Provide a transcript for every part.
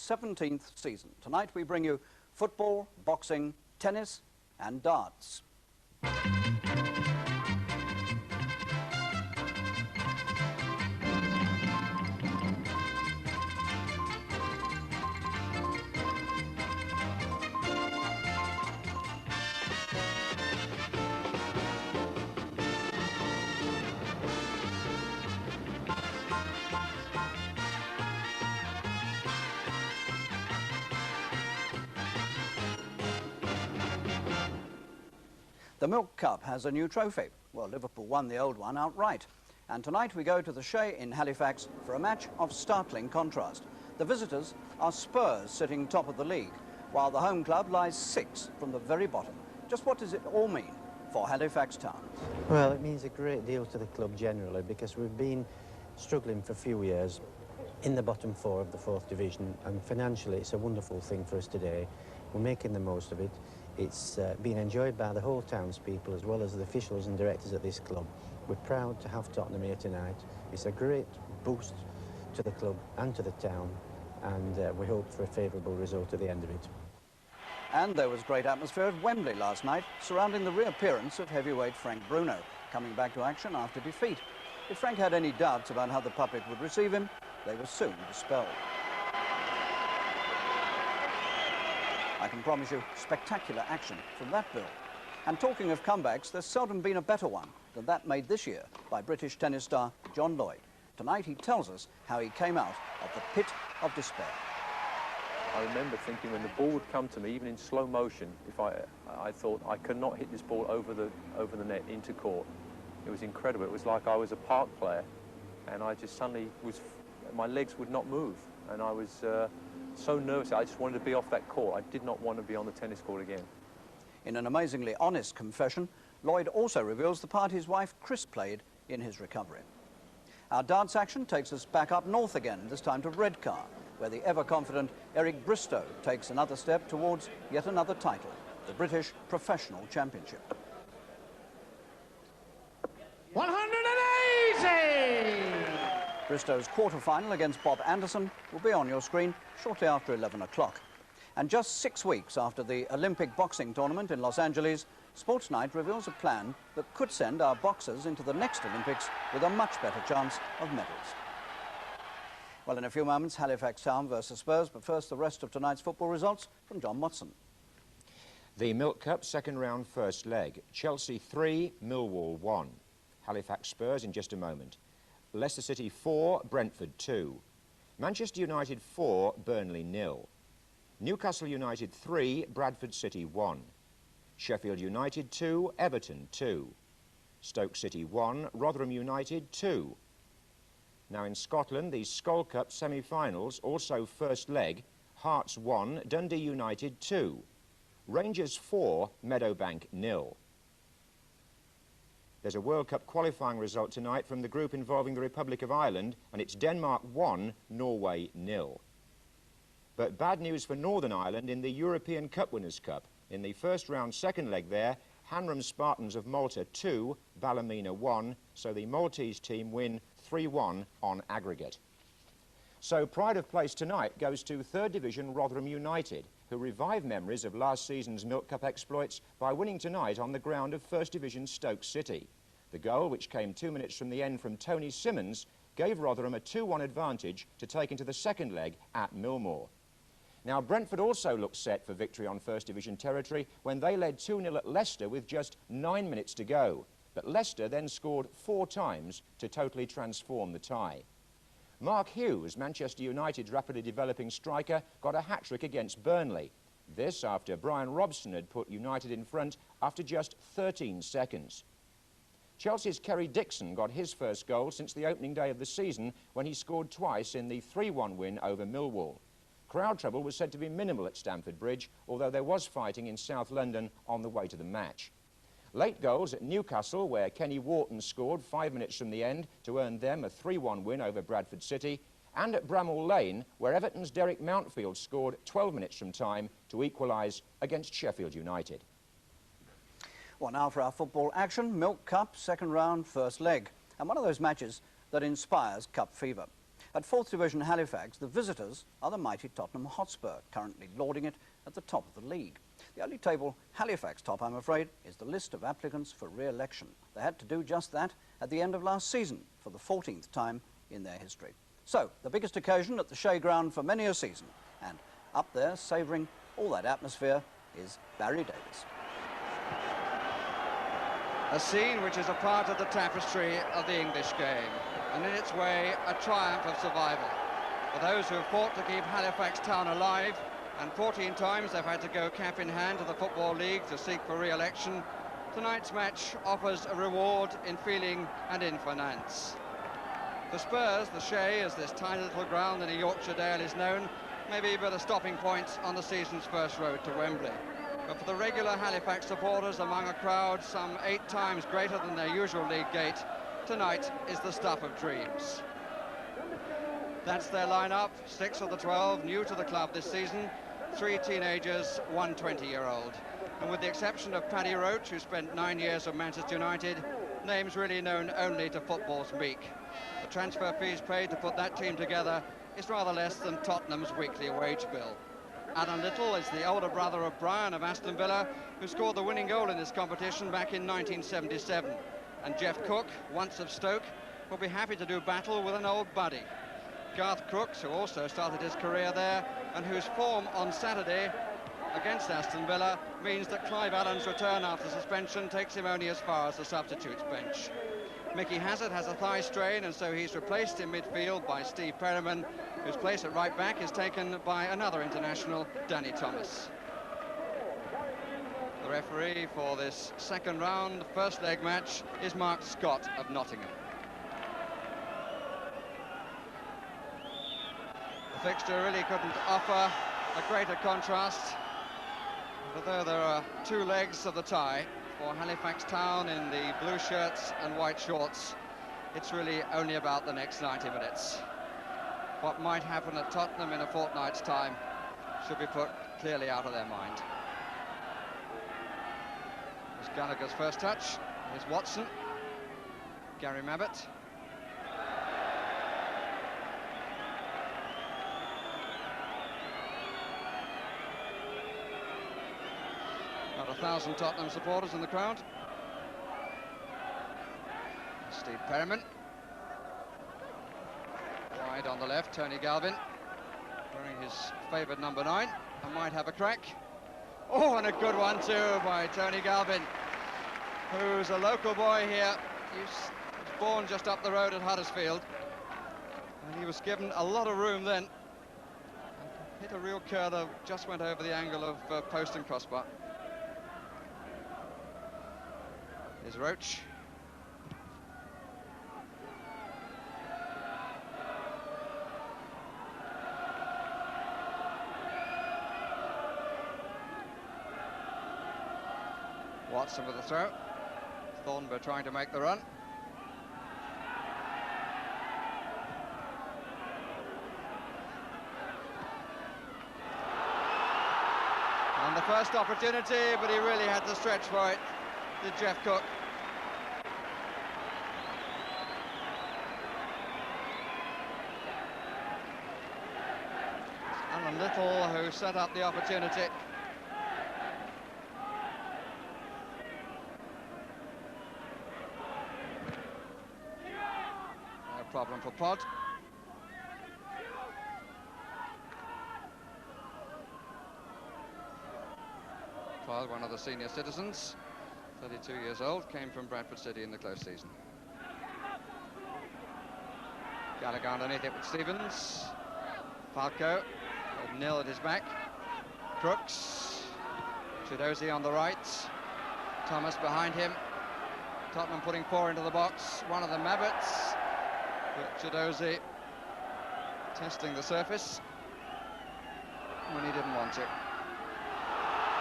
17th season. Tonight we bring you football, boxing, tennis and darts. The Milk Cup has a new trophy. Well, Liverpool won the old one outright. And tonight we go to the Shea in Halifax for a match of startling contrast. The visitors are Spurs sitting top of the league, while the home club lies 6 from the very bottom. Just what does it all mean for Halifax Town? Well, it means a great deal to the club generally, because we've been struggling for a few years in the bottom 4 of the 4th Division, and financially it's a wonderful thing for us today. We're making the most of it. It's been enjoyed by the whole townspeople as well as the officials and directors at this club. We're proud to have Tottenham here tonight. It's a great boost to the club and to the town, and we hope for a favourable result at the end of it. And there was great atmosphere at Wembley last night surrounding the reappearance of heavyweight Frank Bruno, coming back to action after defeat. If Frank had any doubts about how the public would receive him, they were soon dispelled. I can promise you spectacular action from that bill. And talking of comebacks, there's seldom been a better one than that made this year by British tennis star John Lloyd. Tonight he tells us how he came out of the pit of despair. I remember thinking when the ball would come to me, even in slow motion, if I thought I could not hit this ball over the net into court. It was incredible. It was like I was a park player, and I just suddenly my legs would not move, and I was so nervous. I just wanted to be off that court. I did not want to be on the tennis court again. In an amazingly honest confession, Lloyd also reveals the part his wife Chris played in his recovery. Our darts action takes us back up north again, this time to Redcar, where the ever-confident Eric Bristow takes another step towards yet another title, the British Professional Championship. 180! Bristow's quarter-final against Bob Anderson will be on your screen shortly after 11 o'clock. And just 6 weeks after the Olympic boxing tournament in Los Angeles, Sports Night reveals a plan that could send our boxers into the next Olympics with a much better chance of medals. Well, in a few moments, Halifax Town versus Spurs, but first the rest of tonight's football results from John Watson. The Milk Cup second round first leg. Chelsea 3, Millwall 1. Halifax Spurs in just a moment. Leicester City 4, Brentford 2. Manchester United 4, Burnley 0. Newcastle United 3, Bradford City 1. Sheffield United 2, Everton 2. Stoke City 1, Rotherham United 2. Now in Scotland, the Skull Cup semi-finals, also first leg, Hearts 1, Dundee United 2. Rangers 4, Meadowbank 0. There's a World Cup qualifying result tonight from the group involving the Republic of Ireland, and it's Denmark 1, Norway 0. But bad news for Northern Ireland in the European Cup Winners' Cup. In the first round second leg there, Hanram Spartans of Malta 2, Ballymena 1, so the Maltese team win 3-1 on aggregate. So pride of place tonight goes to 3rd Division Rotherham United, who revive memories of last season's Milk Cup exploits by winning tonight on the ground of 1st Division Stoke City. The goal, which came 2 minutes from the end from Tony Simmons, gave Rotherham a 2-1 advantage to take into the second leg at Millmoor. Now, Brentford also looked set for victory on 1st Division territory when they led 2-0 at Leicester with just 9 minutes to go. But Leicester then scored 4 times to totally transform the tie. Mark Hughes, Manchester United's rapidly developing striker, got a hat-trick against Burnley. This after Brian Robson had put United in front after just 13 seconds. Chelsea's Kerry Dixon got his first goal since the opening day of the season when he scored twice in the 3-1 win over Millwall. Crowd trouble was said to be minimal at Stamford Bridge, although there was fighting in South London on the way to the match. Late goals at Newcastle, where Kenny Wharton scored 5 minutes from the end to earn them a 3-1 win over Bradford City, and at Bramall Lane, where Everton's Derek Mountfield scored 12 minutes from time to equalise against Sheffield United. Well, now for our football action, Milk Cup, second round, first leg. And one of those matches that inspires cup fever. At 4th Division Halifax, the visitors are the mighty Tottenham Hotspur, currently lording it at the top of the league. The only table Halifax top, I'm afraid, is the list of applicants for re-election. They had to do just that at the end of last season for the 14th time in their history. So, the biggest occasion at the Shea Ground for many a season. And up there, savouring all that atmosphere, is Barry Davis. A scene which is a part of the tapestry of the English game, and in its way, a triumph of survival. For those who have fought to keep Halifax Town alive, and 14 times they've had to go cap in hand to the Football League to seek for re-election, tonight's match offers a reward in feeling and in finance. For Spurs, the Shea, as this tiny little ground in a Yorkshire dale is known, may be but a stopping point on the season's first road to Wembley. But for the regular Halifax supporters among a crowd some 8 times greater than their usual league gate, tonight is the stuff of dreams. That's their lineup, 6 of the 12 new to the club this season, 3 teenagers, 1 20-year-old. And with the exception of Paddy Roach, who spent 9 years at Manchester United, names really known only to football's meek. The transfer fees paid to put that team together is rather less than Tottenham's weekly wage bill. Alan Little is the older brother of Brian of Aston Villa, who scored the winning goal in this competition back in 1977. And Jeff Cook, once of Stoke, will be happy to do battle with an old buddy. Garth Crooks, who also started his career there, and whose form on Saturday against Aston Villa means that Clive Allen's return after suspension takes him only as far as the substitutes bench. Mickey Hazard has a thigh strain, and so he's replaced in midfield by Steve Perriman, whose place at right back is taken by another international, Danny Thomas. The referee for this second round, first leg match, is Mark Scott of Nottingham. The fixture really couldn't offer a greater contrast, although there are 2 legs of the tie. For Halifax Town in the blue shirts and white shorts, it's really only about the next 90 minutes. What might happen at Tottenham in a fortnight's time should be put clearly out of their mind. Here's Gallagher's first touch. Here's Watson. Gary Mabbott. About 1,000 Tottenham supporters in the crowd. Steve Perriman. Wide on the left, Tony Galvin, wearing his favoured number 9, and might have a crack. Oh, and a good one too by Tony Galvin, who's a local boy here. He was born just up the road at Huddersfield, and he was given a lot of room then. Hit a real curler that just went over the angle of post and crossbar. Here's Roach. Watson with the throw. Thornburg trying to make the run. And the first opportunity, but he really had to stretch for it, did Jeff Cook. Alan Little, who set up the opportunity. No problem for Pod. Pod, one of the senior citizens, 32 years old, came from Bradford City in the close season. Gallagher underneath it with Stevens. Falco, Nil at his back. Crooks. Chidozie on the right. Thomas behind him. Tottenham putting 4 into the box. One of the Mabbotts. But Chidozie testing the surface when he didn't want to.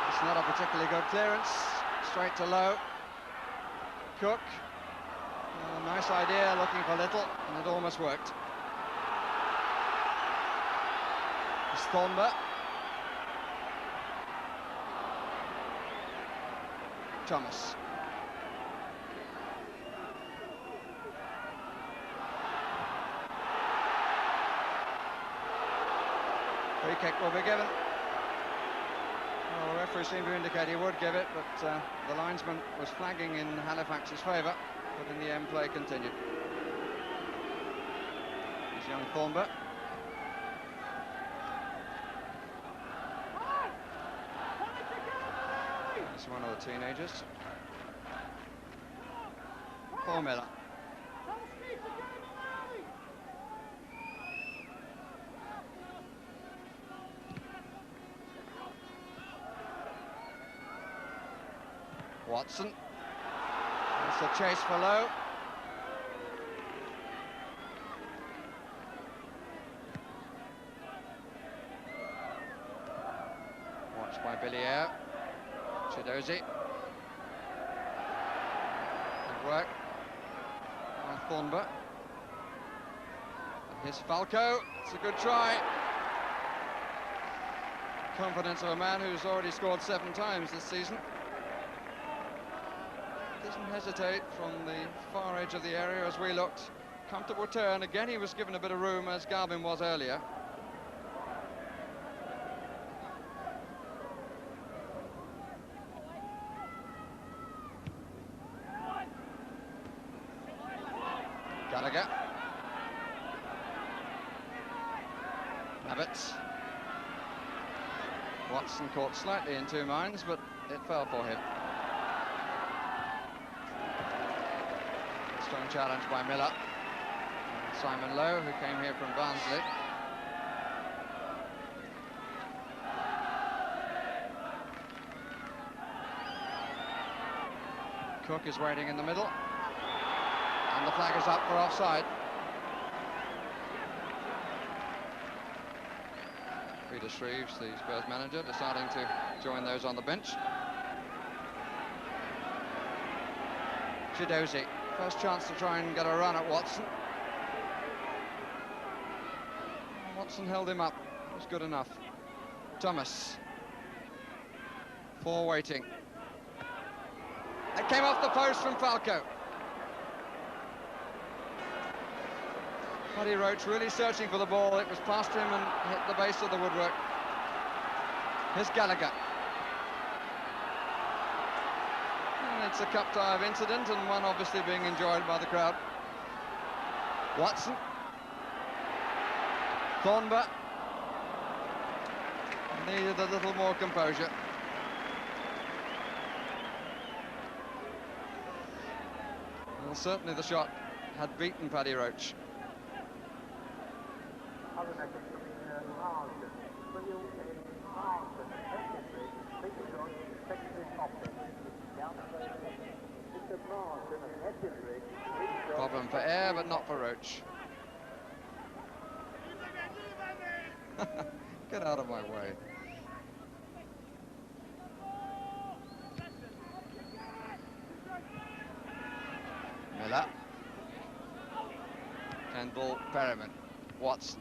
It's not a particularly good clearance. Straight to low. Cook. Nice idea, looking for Little, and it almost worked. It's Thornburg. Thomas. Free kick will be given. Well, the referee seemed to indicate he would give it, but the linesman was flagging in Halifax's favour, but in the end play continued. Here's young Thornber. He's one of the teenagers. Paul Miller. Watson. It's a chase for Lowe. Watched by Billier. Chidozie. Good work by Thornber. Here's Falco. It's a good try. Confidence of a man who's already scored 7 times this season. Doesn't hesitate from the far edge of the area as we looked. Comfortable turn. Again, he was given a bit of room as Garbin was earlier. Gallagher. Abbott. Watson caught slightly in 2 minds, but it fell for him. Strong challenge by Miller. And Simon Lowe, who came here from Barnsley. Cook is waiting in the middle. And the flag is up for offside. Peter Shreves, the Spurs manager, deciding to join those on the bench. Chidozie. First chance to try and get a run at Watson. Watson held him up. It was good enough. Thomas. 4 waiting. It came off the post from Falco. Paddy Roach really searching for the ball. It was past him and hit the base of the woodwork. Here's Gallagher. It's a cup dive incident, and one obviously being enjoyed by the crowd. Watson. Thornber. Needed a little more composure. Well, certainly the shot had beaten Paddy Roach. Problem for Air, but not for Roach. Get out of my way. Miller. Kendall, Perriman. Watson.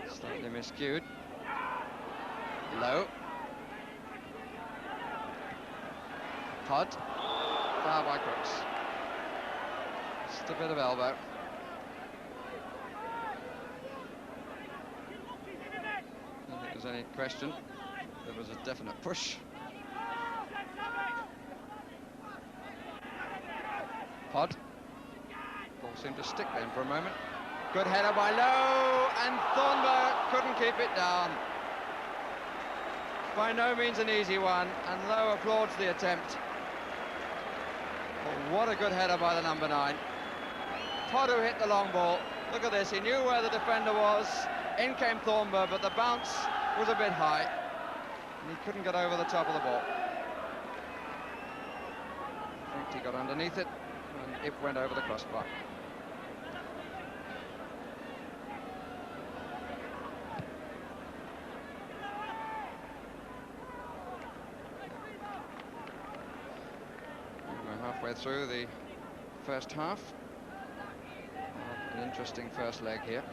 Slightly miscued. Low. Todd. Foul by Crooks. Just a bit of elbow. I don't think there's any question. There was a definite push. Pod. Ball seemed to stick then for a moment. Good header by Lowe, and Thornber couldn't keep it down. By no means an easy one, and Lowe applauds the attempt. Oh, what a good header by the number 9. Todd who hit the long ball. Look at this, he knew where the defender was. In came Thornber, but the bounce was a bit high, and he couldn't get over the top of the ball. I think he got underneath it, and it went over the crossbar. Halfway through the first half. An interesting first leg here.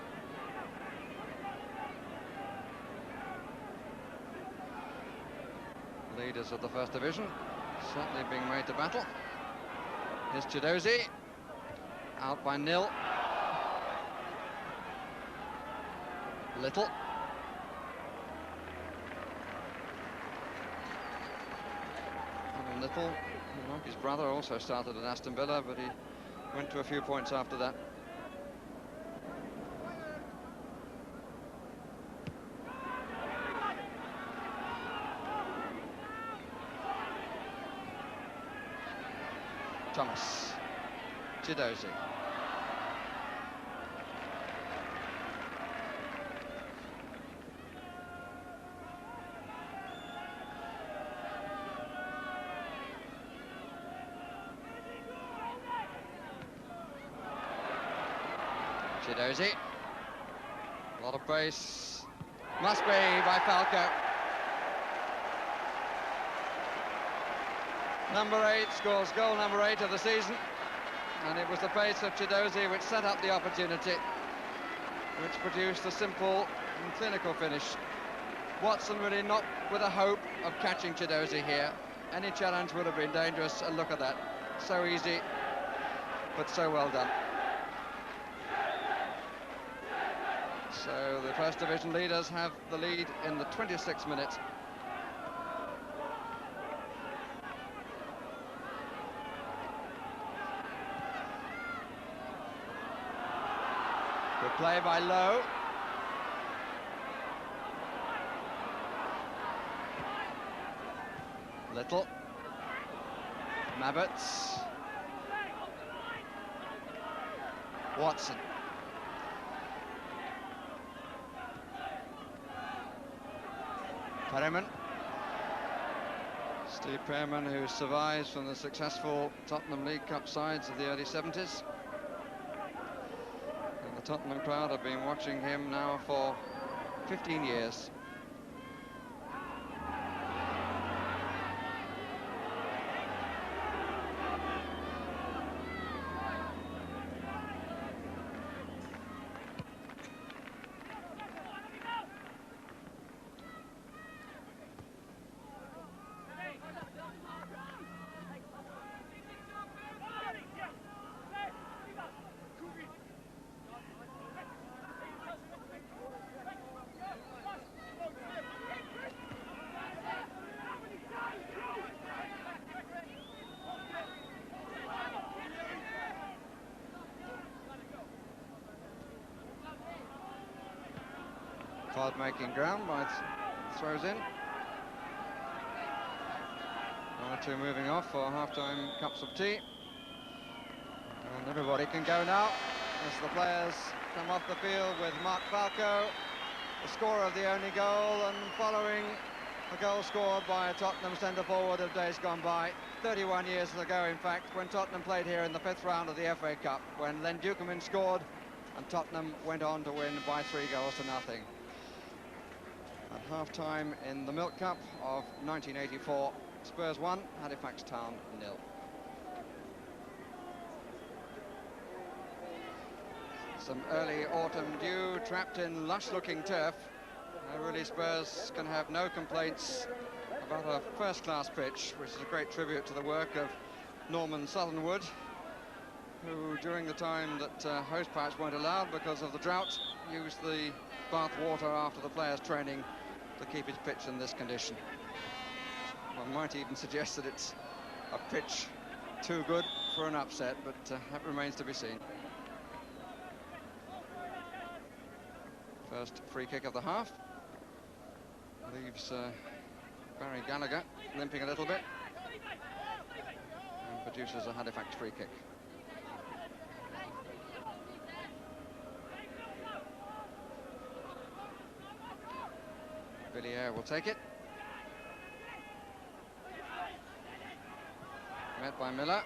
Leaders of the First Division certainly being made to battle. Here's Chidozie, out by Nil. Little. Little, like his brother, also started at Aston Villa, but he went to a few points after that. Thomas. Chidozie. Chidozie. A lot of pace. Must be by Falco. Number 8 scores goal number 8 of the season. And it was the pace of Chidozie which set up the opportunity, which produced a simple and clinical finish. Watson really not with a hope of catching Chidozie here. Any challenge would have been dangerous, and look at that. So easy, but so well done. So the First Division leaders have the lead in the 26th minute. Good play by Lowe. Little. Mabbotts. Watson. Perryman. Steve Perryman, who survives from the successful Tottenham League Cup sides of the early 70s. And the Tottenham crowd have been watching him now for 15 years. Todd making ground by throws in. 1 or 2 moving off for half-time cups of tea. And everybody can go now as the players come off the field with Mark Falco, the scorer of the only goal, and following a goal scored by a Tottenham centre-forward of days gone by, 31 years ago in fact, when Tottenham played here in the 5th round of the FA Cup, when Len Dukerman scored and Tottenham went on to win by 3 goals to nothing. At half-time in the Milk Cup of 1984, Spurs 1, Halifax Town 0. Some early autumn dew trapped in lush-looking turf. Really, Spurs can have no complaints about a first-class pitch, which is a great tribute to the work of Norman Southernwood, who, during the time that hose pipes weren't allowed because of the drought, used the bath water after the players' training to keep his pitch in this condition. One might even suggest that it's a pitch too good for an upset, but that remains to be seen. First free kick of the half leaves Barry Gallagher limping a little bit and produces a Halifax free kick. Villiers will take it. Met by Miller.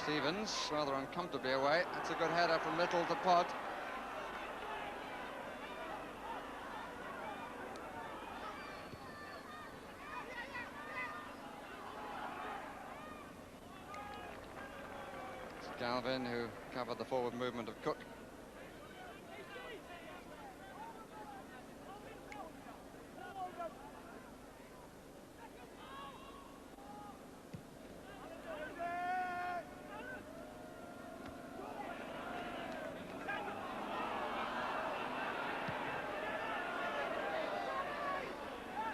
Stevens rather uncomfortably away. That's a good header from Little to Pod. It's Galvin who covered the forward movement of Cook.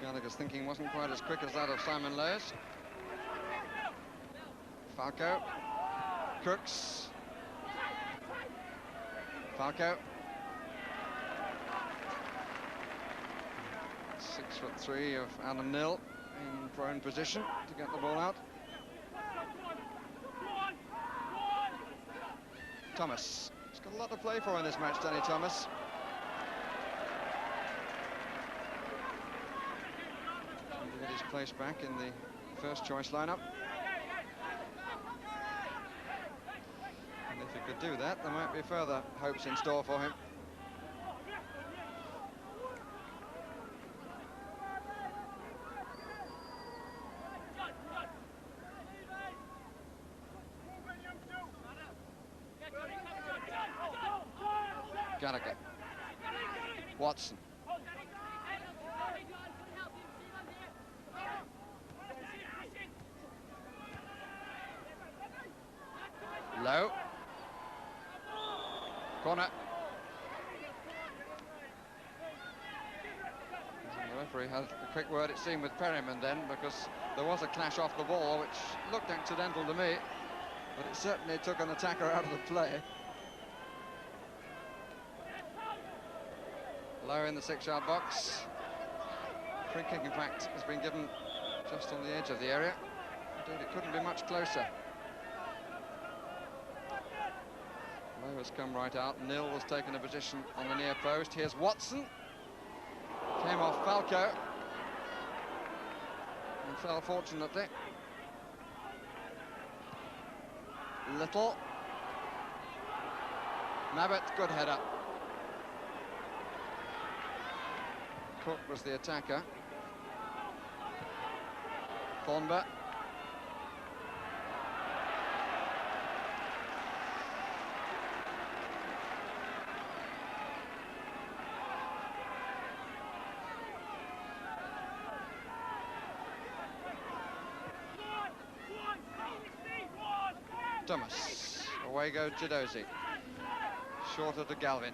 Gallagher's thinking wasn't quite as quick as that of Simon Lewis. Falco. Crooks. Falco. 6'3" of Alan Nill in prone position to get the ball out. Thomas. He's got a lot to play for in this match, Danny Thomas. Trying to get his place back in the first choice lineup. And if he could do that, there might be further hopes in store for him. Gallagher. Watson. Low. Corner. The referee had a quick word, it seemed, with Perryman then, because there was a clash off the ball, which looked accidental to me, but it certainly took an attacker out of the play. Low in the 6-yard box. Free kick, in fact, has been given just on the edge of the area. Indeed, it couldn't be much closer. Low has come right out. Nill has taken a position on the near post. Here's Watson. Came off Falco. And fell, fortunately. Little. Mabbott, good header. Cook was the attacker. Thornber. Thomas. Away goes Chidozie. Shorter to Galvin.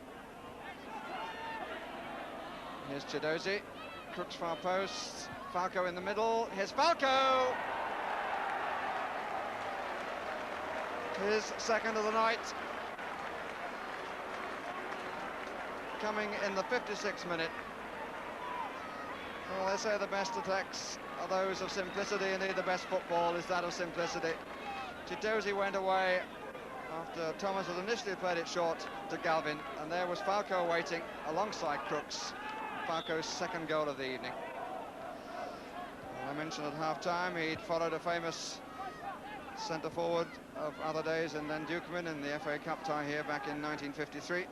Here's Chidozie. Crooks far post. Falco in the middle. Here's Falco! His second of the night. Coming in the 56th minute. Well, they say the best attacks are those of simplicity, and indeed the best football is that of simplicity. Chidozie went away after Thomas had initially played it short to Galvin, and there was Falco waiting alongside Crooks. Falco's second goal of the evening. Well, I mentioned at half-time he'd followed a famous centre-forward of other days, and then Dukeman in the FA Cup tie here back in 1953.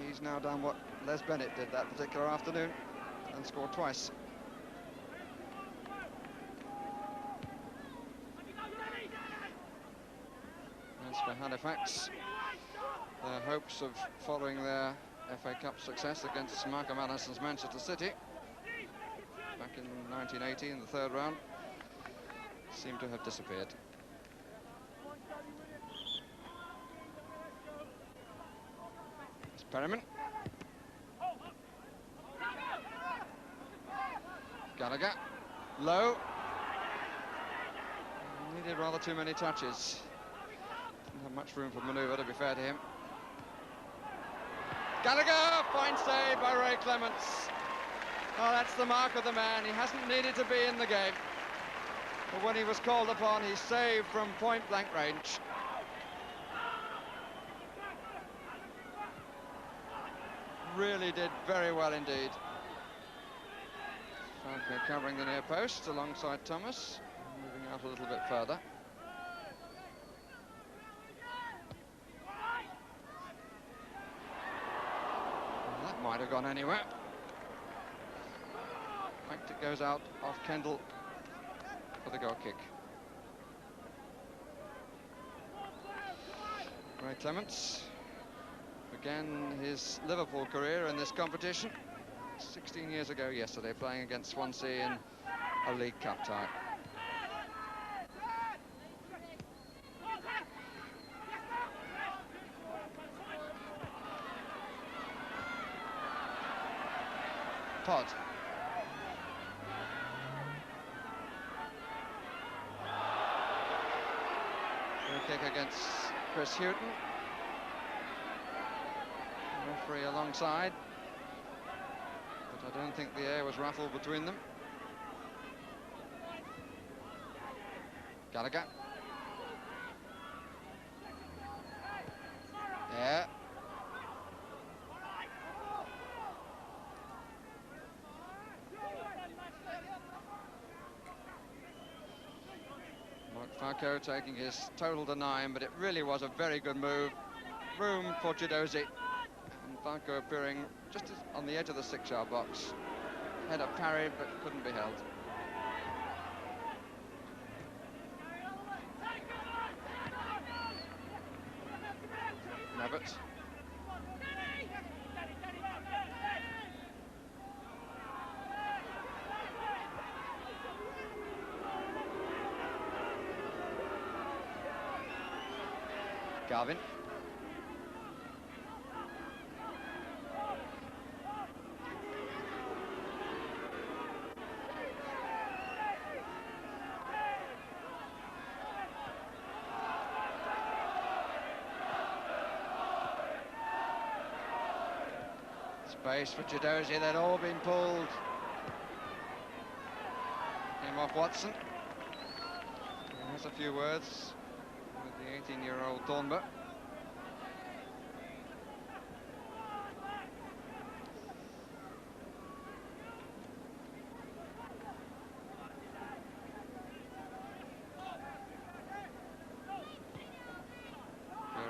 He's now done what Les Bennett did that particular afternoon and scored twice. As for Halifax, their hopes of following their FA Cup success against Markham Allison's Manchester City back in 1980 in the third round seem to have disappeared. It's Perryman. Gallagher. Low. Needed rather too many touches. Didn't have much room for manoeuvre, to be fair to him. Gallagher, fine save by Ray Clements. Oh, that's the mark of the man. He hasn't needed to be in the game, but when he was called upon, he saved from point-blank range. Really did very well indeed. Falco covering the near post alongside Thomas, moving out a little bit further. Might have gone anywhere. In fact, it goes out off Kendall for the goal kick. Ray Clements began his Liverpool career in this competition 16 years ago yesterday, playing against Swansea in a League Cup tie. Pod. kick against Chris Houghton. Referee alongside, but I don't think the air was ruffled between them. Gallagher. Yeah. Mark Falco taking his total to 9, but it really was a very good move. Room for Chidozie. And Falco appearing just on the edge of the 6-yard box. Header parried, but couldn't be held. Nevitt. Garvin. Space for Chidozie, they'd all been pulled. Came off Watson. He has a few words with the 18-year-old Thornber.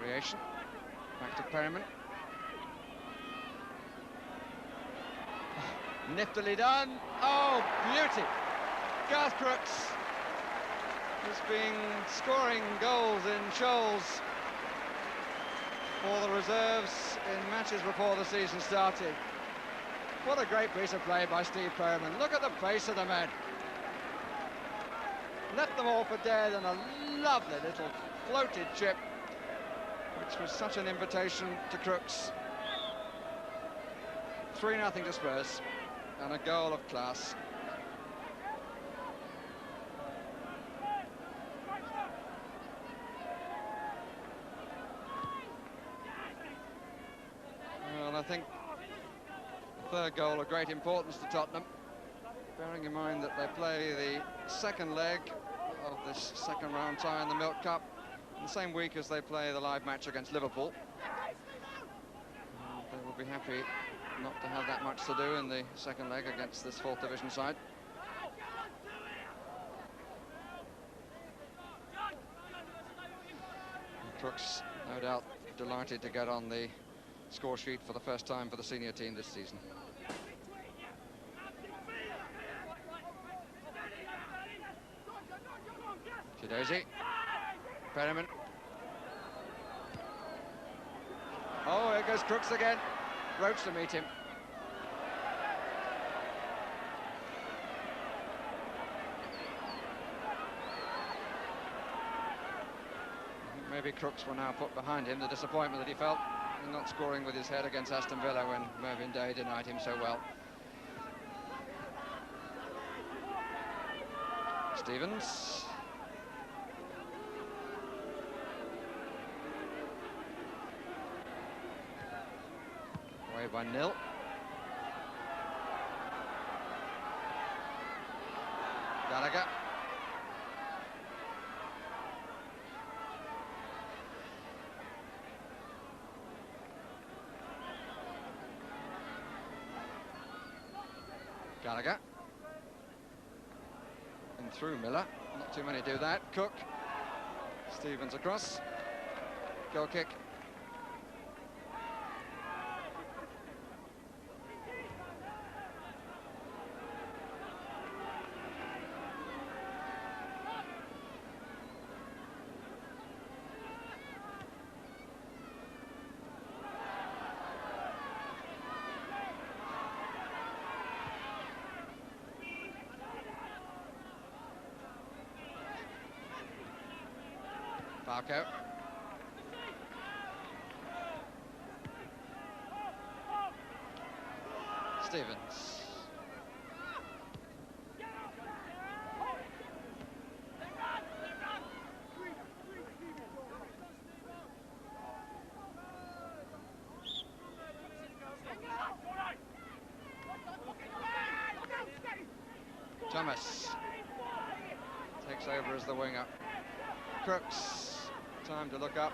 Variation. Back to Perryman. Niftily done. Oh, beauty. Garth Crooks has been scoring goals in shoals for the reserves in matches before the season started. What a great piece of play by Steve Perryman. Look at the pace of the man. Left them all for dead, and a lovely little floated chip, which was such an invitation to Crooks. 3-0 to Spurs. And a goal of class. Well, I think the third goal of great importance to Tottenham, bearing in mind that they play the second leg of this second round tie in the Milk Cup in the same week as they play the live match against Liverpool. They will be happy not to have that much to do in the second leg against this 4th Division side. And Crooks, no doubt, delighted to get on the score sheet for the first time for the senior team this season. Chidozie. Perryman. Oh, here goes Crooks again. Roach to meet him. Maybe Crooks will now put behind him the disappointment that he felt in not scoring with his head against Aston Villa when Mervyn Day denied him so well. Stevens. Away by Nil. Gallagher. Gallagher. And through Miller. Not too many do that. Cook. Stevens across. Goal kick. Falco. Stevens. Thomas takes over as the winger. Crooks, time to look up.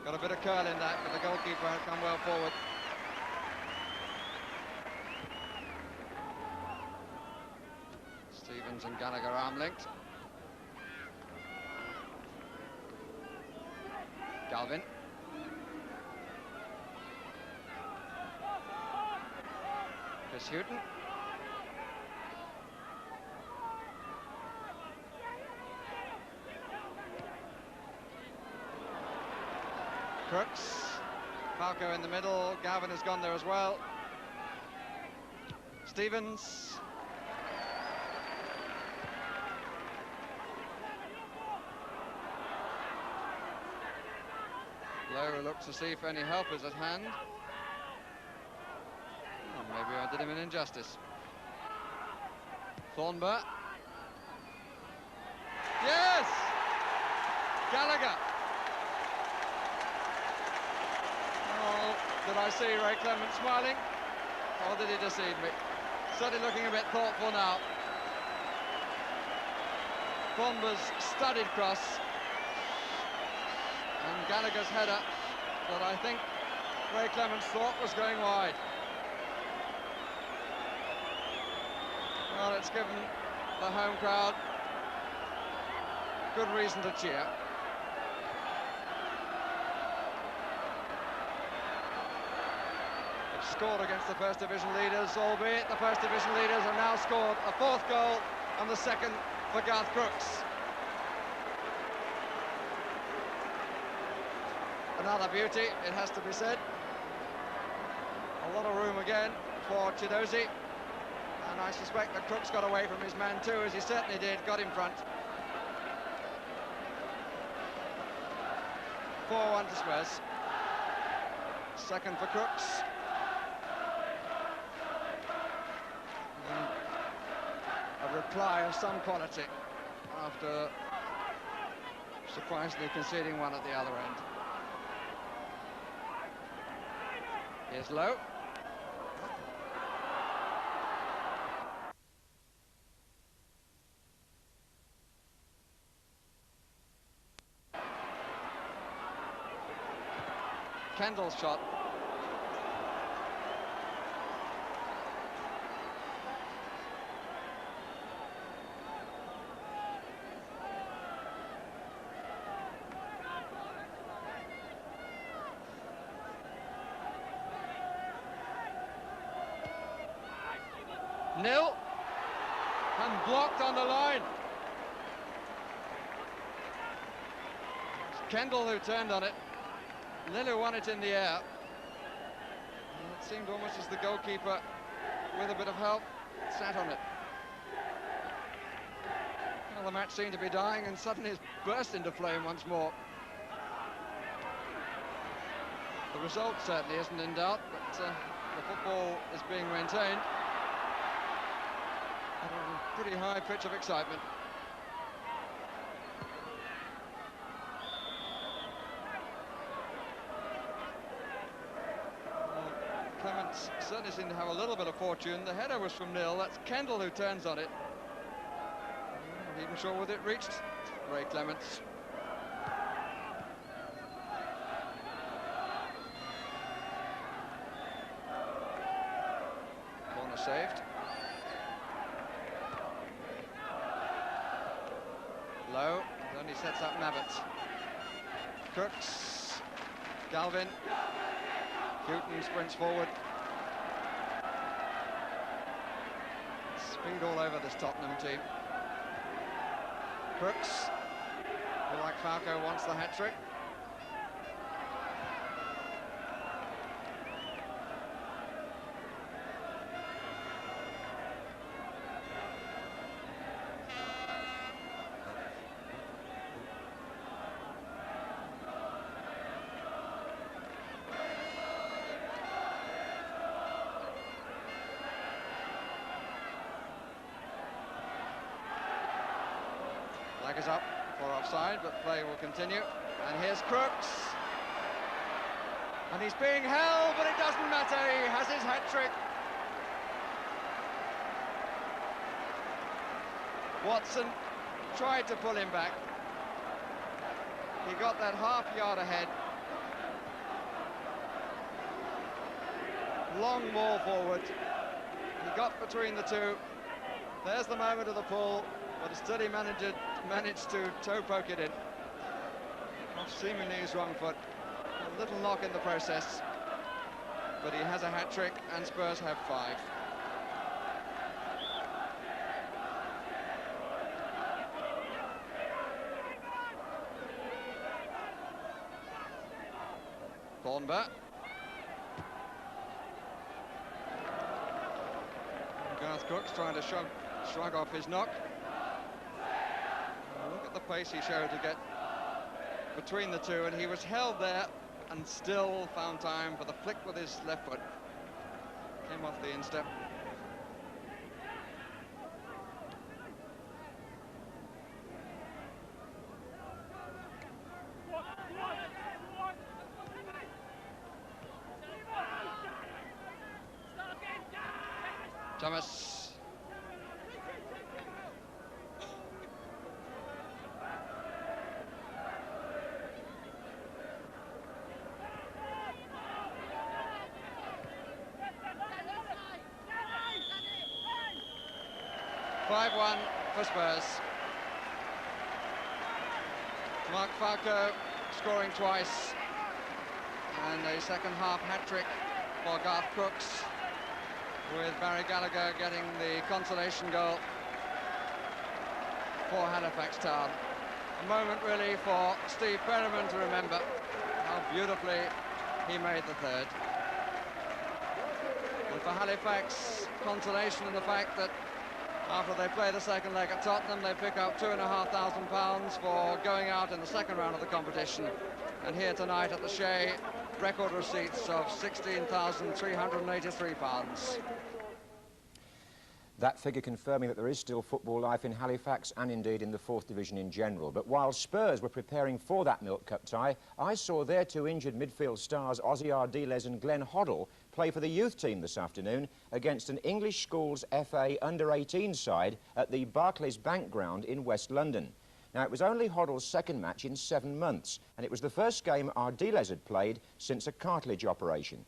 Got a bit of curl in that, but the goalkeeper had come well forward. Stevens and Gallagher arm-linked. Galvin. Chris Houghton. Crooks. Falco in the middle. Gavin has gone there as well. Stevens. Lowe looks to see if any help is at hand. Oh, maybe I did him an injustice. Thornburg. Yes! Gallagher. Oh, did I see Ray Clement smiling? Or did he deceive me? Certainly looking a bit thoughtful now. Thornburg's studied cross. And Gallagher's header that I think Ray Clements thought was going wide. Well, it's given the home crowd good reason to cheer. They've scored against the First Division leaders, albeit the First Division leaders have now scored a fourth goal and the second for Garth Crooks. Another beauty, it has to be said. A lot of room again for Chidozie. And I suspect that Crooks got away from his man too, as he certainly did, got in front. 4-1 to Spurs. Second for Crooks. And a reply of some quality after surprisingly conceding one at the other end. Here's Lowe. Kendall's shot. Nil, and blocked on the line. It's Kendall who turned on it. Lillu won it in the air. And it seemed almost as the goalkeeper, with a bit of help, sat on it. Well, the match seemed to be dying, and suddenly it's burst into flame once more. The result certainly isn't in doubt, but the football is being maintained at a pretty high pitch of excitement. Well, Clements certainly seemed to have a little bit of fortune. The header was from Nil. That's Kendall who turns on it. I'm not even sure whether it reached Ray Clements. Corner saved. Lowe, then he sets up Mabbott. Crooks, Galvin, Houghton sprints forward. Speed all over this Tottenham team. Crooks, like Falco, wants the hat-trick. Flag is up for offside, but play will continue. And here's Crooks. And he's being held, but it doesn't matter. He has his hat-trick. Watson tried to pull him back. He got that half yard ahead. Long ball forward. He got between the two. There's the moment of the pull, but still he managed to toe poke it in. Off seemingly his wrong foot. A little knock in the process. But he has a hat-trick and Spurs have 5. Thornber. Garth Crooks trying to shrug off his knock. Look at the pace he showed to get between the two, and he was held there and still found time for the flick with his left foot. Came off the instep. Thomas. (5-1) for Spurs. Mark Falco scoring twice, and a second half hat-trick for Garth Crooks, with Barry Gallagher getting the consolation goal for Halifax Town. A moment really for Steve Perryman to remember how beautifully he made the third. And for Halifax, consolation in the fact that after they play the second leg at Tottenham, they pick up £2,500 for going out in the second round of the competition. And here tonight at the Shea, record receipts of £16,383. That figure confirming that there is still football life in Halifax and indeed in the 4th Division in general. But while Spurs were preparing for that Milk Cup tie, I saw their 2 injured midfield stars, Ozzy Ardiles and Glenn Hoddle, play for the youth team this afternoon against an English schools FA under-18 side at the Barclays Bank ground in West London. Now, it was only Hoddle's second match in 7 months, and it was the first game Ardiles had played since a cartilage operation.